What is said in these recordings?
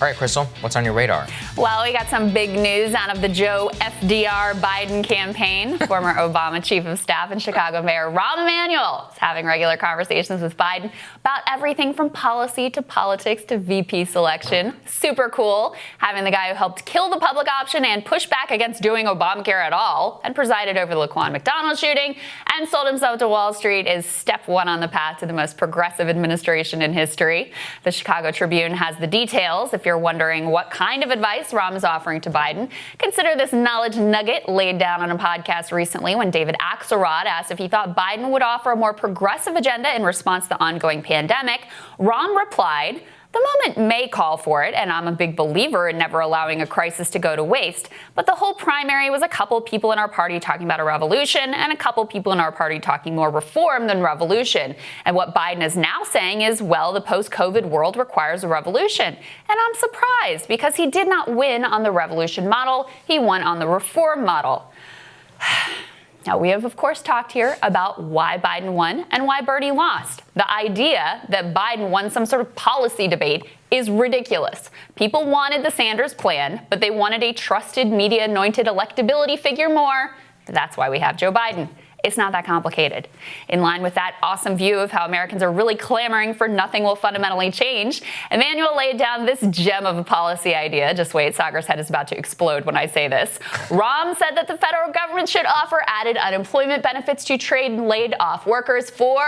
All right, Krystal, what's on your radar? Well, we got some big news out of the Joe FDR Biden campaign. Former Obama chief of staff and Chicago Mayor Rahm Emanuel is having regular conversations with Biden about everything from policy to politics to VP selection. Super cool having the guy who helped kill the public option and push back against doing Obamacare at all and presided over the Laquan McDonald shooting and sold himself to Wall Street is step one on the path to the most progressive administration in history. The Chicago Tribune has the details. If you're wondering what kind of advice Rahm is offering to Biden, consider this knowledge nugget laid down on a podcast recently when David Axelrod asked if he thought Biden would offer a more progressive agenda in response to the ongoing pandemic. Rahm replied, "The moment may call for it, and I'm a big believer in never allowing a crisis to go to waste. But the whole primary was a couple people in our party talking about a revolution and a couple people in our party talking more reform than revolution. And what Biden is now saying is, well, the post-COVID world requires a revolution. And I'm surprised because he did not win on the revolution model. He won on the reform model." Now, we have, of course, talked here about why Biden won and why Bernie lost. The idea that Biden won some sort of policy debate is ridiculous. People wanted the Sanders plan, but they wanted a trusted, media-anointed electability figure more. That's why we have Joe Biden. It's not that complicated. In line with that awesome view of how Americans are really clamoring for nothing will fundamentally change, Emanuel laid down this gem of a policy idea. Just wait, Sagar's head is about to explode when I say this. Rahm said that the federal government should offer added unemployment benefits to trade laid-off workers for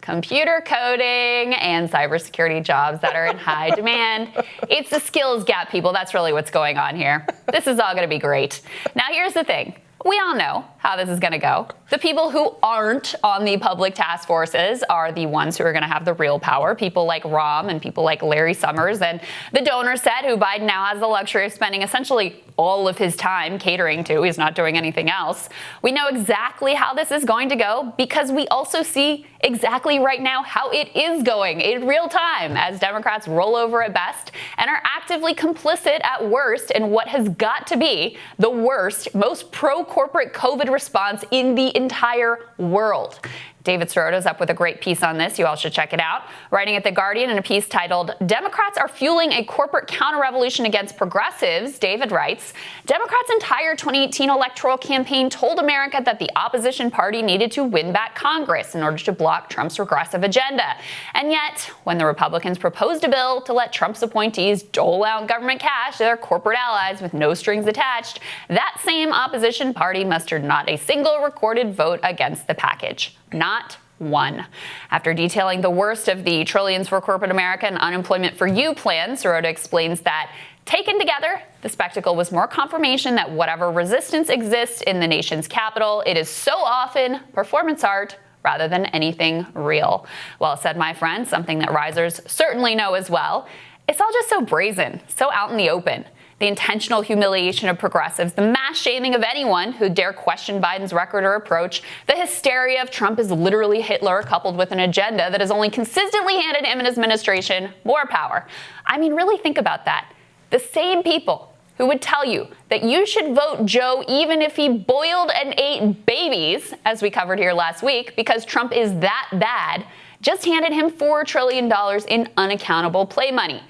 computer coding and cybersecurity jobs that are in high demand. It's the skills gap, people. That's really what's going on here. This is all going to be great. Now, here's the thing. We all know how this is going to go. The people who aren't on the public task forces are the ones who are going to have the real power, people like Rahm and people like Larry Summers and the donor set who Biden now has the luxury of spending essentially all of his time catering to. He's not doing anything else. We know exactly how this is going to go because we also see exactly right now how it is going in real time as Democrats roll over at best and are actively complicit at worst in what has got to be the worst, most pro-corporate COVID response in the entire world. David Sorota's up with a great piece on this. You all should check it out. Writing at The Guardian in a piece titled, "Democrats are fueling a corporate counter-revolution against progressives," David writes, "Democrats' entire 2018 electoral campaign told America that the opposition party needed to win back Congress in order to block Trump's regressive agenda. And yet, when the Republicans proposed a bill to let Trump's appointees dole out government cash to their corporate allies with no strings attached, that same opposition party mustered not a single recorded vote against the package. Not one." After detailing the worst of the trillions for corporate America and unemployment for you plan, Sirota explains that taken together, the spectacle was more confirmation that whatever resistance exists in the nation's capital, it is so often performance art rather than anything real. Well said, my friend, something that risers certainly know as well. It's all just so brazen, so out in the open. The intentional humiliation of progressives, the mass shaming of anyone who dare question Biden's record or approach, the hysteria of Trump is literally Hitler coupled with an agenda that has only consistently handed him and his administration more power. I mean, really think about that. The same people who would tell you that you should vote Joe even if he boiled and ate babies, as we covered here last week, because Trump is that bad, just handed him $4 trillion in unaccountable play money.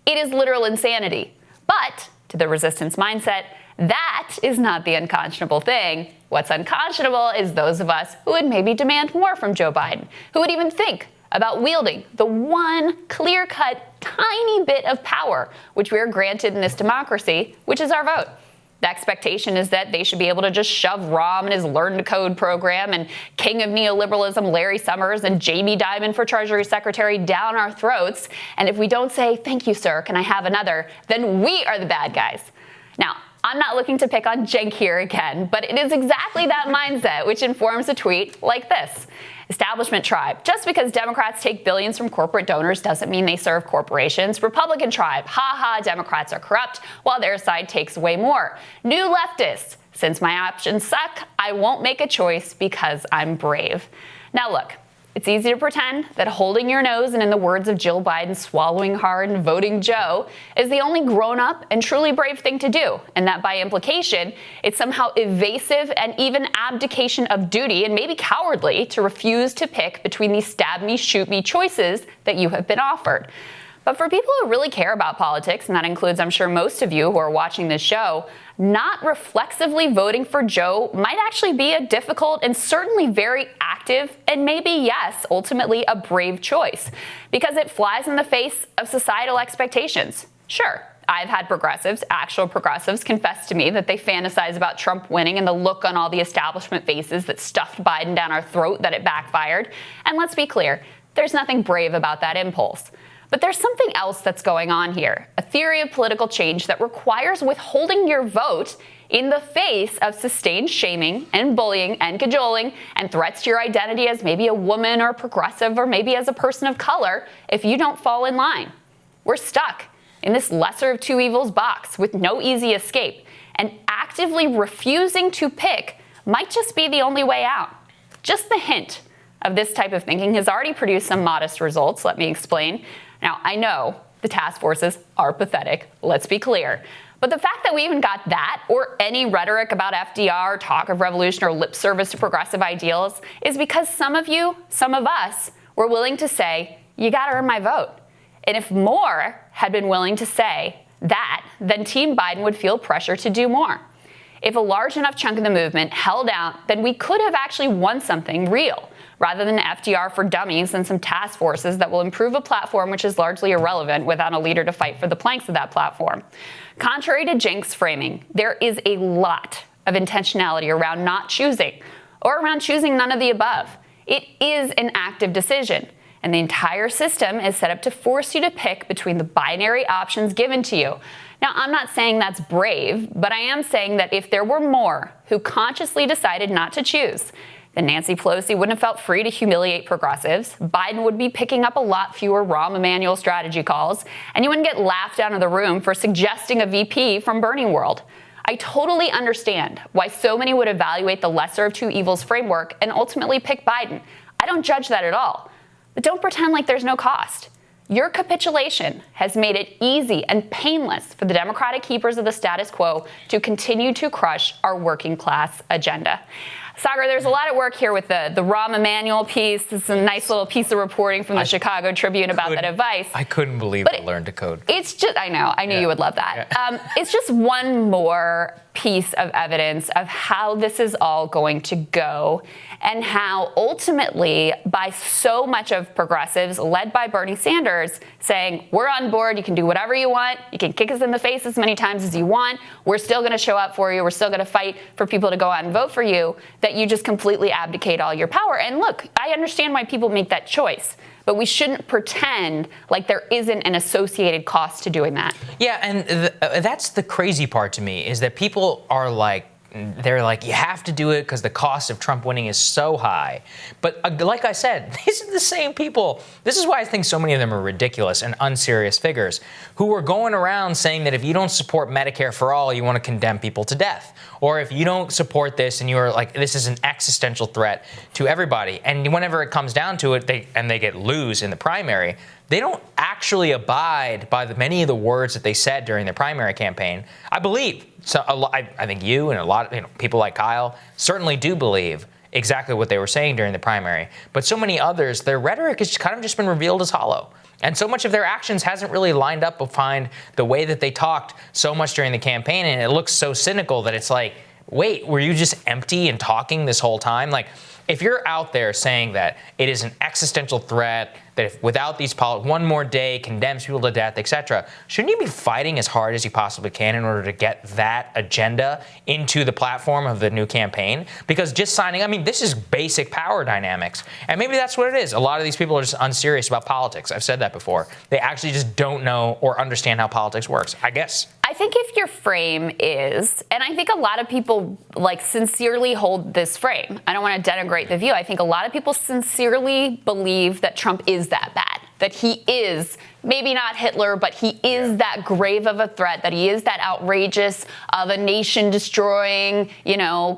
It is literal insanity. But to the resistance mindset, that is not the unconscionable thing. What's unconscionable is those of us who would maybe demand more from Joe Biden, who would even think about wielding the one clear-cut, tiny bit of power which we are granted in this democracy, which is our vote. The expectation is that they should be able to just shove Rahm and his Learn to Code program and king of neoliberalism Larry Summers and Jamie Dimon for Treasury Secretary down our throats. And if we don't say, "Thank you, sir, can I have another?" then we are the bad guys. Now, I'm not looking to pick on Cenk here again, but it is exactly that mindset which informs a tweet like this. Establishment tribe. Just because Democrats take billions from corporate donors doesn't mean they serve corporations. Republican tribe. Ha ha, Democrats are corrupt while their side takes away more. New leftists. Since my options suck, I won't make a choice because I'm brave. Now look, it's easy to pretend that holding your nose and, in the words of Jill Biden, swallowing hard and voting Joe is the only grown-up and truly brave thing to do, and that by implication, it's somehow evasive and even abdication of duty and maybe cowardly to refuse to pick between these stab me, shoot me choices that you have been offered. But for people who really care about politics, and that includes, I'm sure, most of you who are watching this show, not reflexively voting for Joe might actually be a difficult and certainly very active and maybe, yes, ultimately a brave choice because it flies in the face of societal expectations. Sure, I've had progressives, actual progressives, confess to me that they fantasize about Trump winning and the look on all the establishment faces that stuffed Biden down our throat that it backfired. And let's be clear, there's nothing brave about that impulse. But there's something else that's going on here, a theory of political change that requires withholding your vote in the face of sustained shaming and bullying and cajoling and threats to your identity as maybe a woman or a progressive or maybe as a person of color if you don't fall in line. We're stuck in this lesser of two evils box with no easy escape, and actively refusing to pick might just be the only way out. Just the hint of this type of thinking has already produced some modest results. Let me explain. Now, I know the task forces are pathetic, let's be clear. But the fact that we even got that or any rhetoric about FDR, talk of revolution, or lip service to progressive ideals is because some of you, some of us, were willing to say, you gotta earn my vote. And if more had been willing to say that, then Team Biden would feel pressure to do more. If a large enough chunk of the movement held out, then we could have actually won something real, rather than FDR for dummies and some task forces that will improve a platform which is largely irrelevant without a leader to fight for the planks of that platform. Contrary to Cenk's framing, there is a lot of intentionality around not choosing or around choosing none of the above. It is an active decision, and the entire system is set up to force you to pick between the binary options given to you. Now, I'm not saying that's brave, but I am saying that if there were more who consciously decided not to choose, then Nancy Pelosi wouldn't have felt free to humiliate progressives. Biden would be picking up a lot fewer Rahm Emanuel strategy calls, and you wouldn't get laughed out of the room for suggesting a VP from Bernie World. I totally understand why so many would evaluate the lesser of two evils framework and ultimately pick Biden. I don't judge that at all. But don't pretend like there's no cost. Your capitulation has made it easy and painless for the Democratic keepers of the status quo to continue to crush our working class agenda. Sagar, there's a lot of work here with the Rahm Emanuel piece. It's a nice little piece of reporting from the Chicago Tribune about that advice. I couldn't believe I learned to code. It's just, I knew you would love that. Yeah. It's just one more piece of evidence of how this is all going to go and how ultimately by so much of progressives led by Bernie Sanders saying, we're on board, you can do whatever you want, you can kick us in the face as many times as you want, we're still going to show up for you, we're still going to fight for people to go out and vote for you, that you just completely abdicate all your power. And look, I understand why people make that choice, but we shouldn't pretend like there isn't an associated cost to doing that. Yeah, and that's the crazy part to me, is that people are like, they're like, you have to do it because the cost of Trump winning is so high. But like I said, these are the same people. This is why I think so many of them are ridiculous and unserious figures who are going around saying that if you don't support Medicare for all, you want to condemn people to death. Or if you don't support this and you're like, this is an existential threat to everybody. And whenever it comes down to it, they get lose in the primary, they don't actually abide by many of the words that they said during their primary campaign. I believe. So I think you and a lot of people like Kyle certainly do believe exactly what they were saying during the primary. But so many others, their rhetoric has kind of just been revealed as hollow. And so much of their actions hasn't really lined up behind the way that they talked so much during the campaign. And it looks so cynical that it's like, wait, were you just empty and talking this whole time? Like, if you're out there saying that it is an existential threat, that if without these policies, one more day condemns people to death, etc., shouldn't you be fighting as hard as you possibly can in order to get that agenda into the platform of the new campaign? Because just signing, I mean, this is basic power dynamics. And maybe that's what it is. A lot of these people are just unserious about politics. I've said that before. They actually just don't know or understand how politics works, I guess. I think if your frame is, and I think a lot of people like sincerely hold this frame. I don't want to denigrate the view. I think a lot of people sincerely believe that Trump is that bad, that he is maybe not Hitler, but he is that grave of a threat, that he is that outrageous of a nation destroying,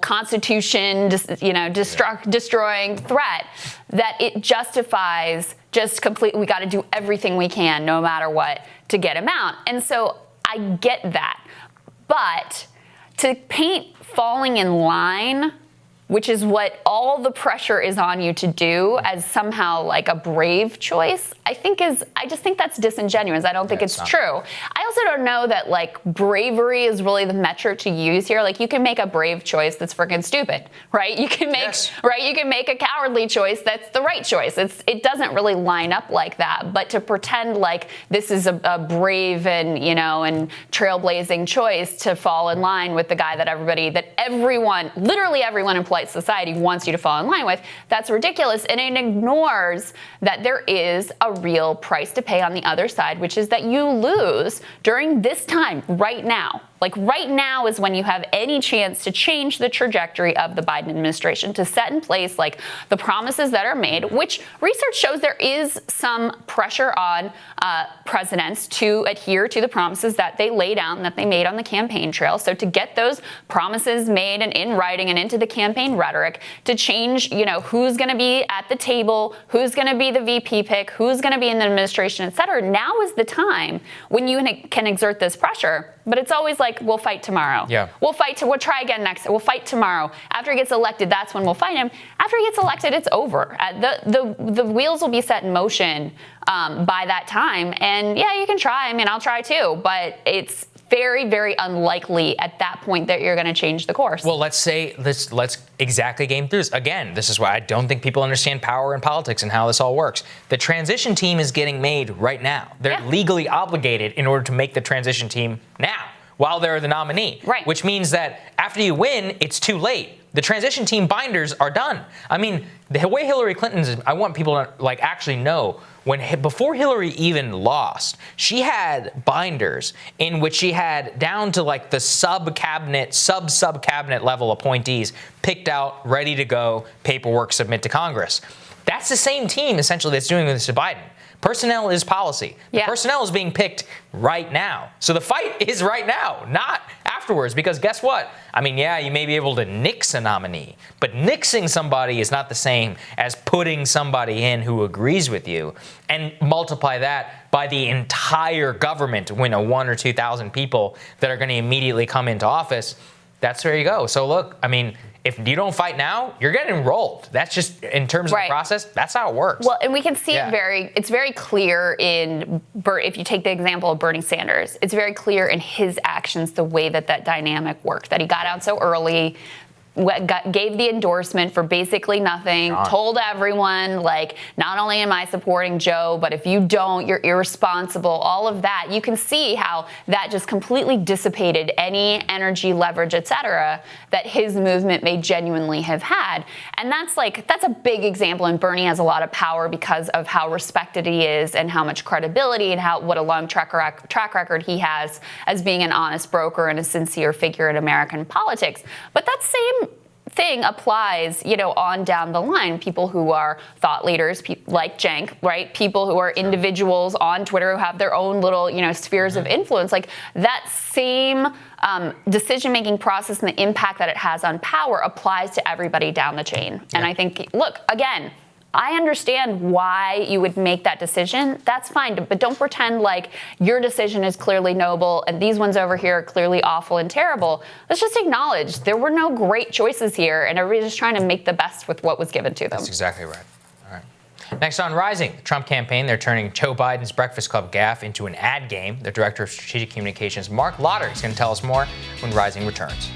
constitution, destroying threat, that it justifies just completely, we got to do everything we can, no matter what, to get him out. And so I get that. But to paint falling in line which is what all the pressure is on you to do as somehow like a brave choice, I just think that's disingenuous. I don't think it's true. I also don't know that like bravery is really the metric to use here. Like you can make a brave choice that's freaking stupid, right? You can make you can make a cowardly choice that's the right choice. It doesn't really line up like that. But to pretend like this is a brave and and trailblazing choice to fall in line with the guy that literally everyone in polite society wants you to fall in line with, that's ridiculous. And it ignores that there is a real price to pay on the other side, which is that you lose during this time right now. Like right now is when you have any chance to change the trajectory of the Biden administration, to set in place like the promises that are made, which research shows there is some pressure on presidents to adhere to the promises that they laid out and that they made on the campaign trail. So to get those promises made and in writing and into the campaign rhetoric, to change, who's going to be at the table, who's going to be the VP pick, who's going to be in the administration, et cetera. Now is the time when you can exert this pressure. But it's always like, we'll fight tomorrow. Yeah. We'll try again next. We'll fight tomorrow. After he gets elected, that's when we'll fight him. After he gets elected, it's over. The wheels will be set in motion by that time. And yeah, you can try. I mean, I'll try too. But it's very, very unlikely at that point that you're going to change the course. Well, let's exactly game through this. Again, this is why I don't think people understand power in politics and how this all works. The transition team is getting made right now. They're legally obligated in order to make the transition team now while they're the nominee. Right. Which means that after you win, it's too late. The transition team binders are done. I mean, the way Hillary Clinton's, I want people to actually know, before Hillary even lost, she had binders in which she had down to the sub-cabinet level appointees picked out, ready to go, paperwork, submit to Congress. That's the same team essentially that's doing this to Biden. Personnel is policy. The personnel is being picked right now. So the fight is right now, not afterwards. Because guess what? I mean, you may be able to nix a nominee, but nixing somebody is not the same as putting somebody in who agrees with you, and multiply that by the entire government when 1,000 or 2,000 people that are going to immediately come into office. That's where you go. So look, I mean, if you don't fight now, you're getting rolled. That's just, in terms of the process, that's how it works. Well, and we can see it's very clear if you take the example of Bernie Sanders, it's very clear in his actions the way that dynamic worked, that he got out so early, gave the endorsement for basically nothing, told everyone, not only am I supporting Joe, but if you don't, you're irresponsible, all of that. You can see how that just completely dissipated any energy, leverage, et cetera, that his movement may genuinely have had. And that's a big example, and Bernie has a lot of power because of how respected he is and how much credibility and what a long track record he has as being an honest broker and a sincere figure in American politics. But that same thing applies, on down the line. People who are thought leaders, like Cenk, right? People who are individuals on Twitter who have their own little, spheres of influence. That same decision-making process and the impact that it has on power applies to everybody down the chain. And I think, look, again, I understand why you would make that decision. That's fine, but don't pretend like your decision is clearly noble and these ones over here are clearly awful and terrible. Let's just acknowledge there were no great choices here, and everybody's just trying to make the best with what was given to them. That's exactly right. All right. Next on Rising, the Trump campaign, they're turning Joe Biden's Breakfast Club gaffe into an ad game. The director of strategic communications, Mark Lauder, is going to tell us more when Rising returns.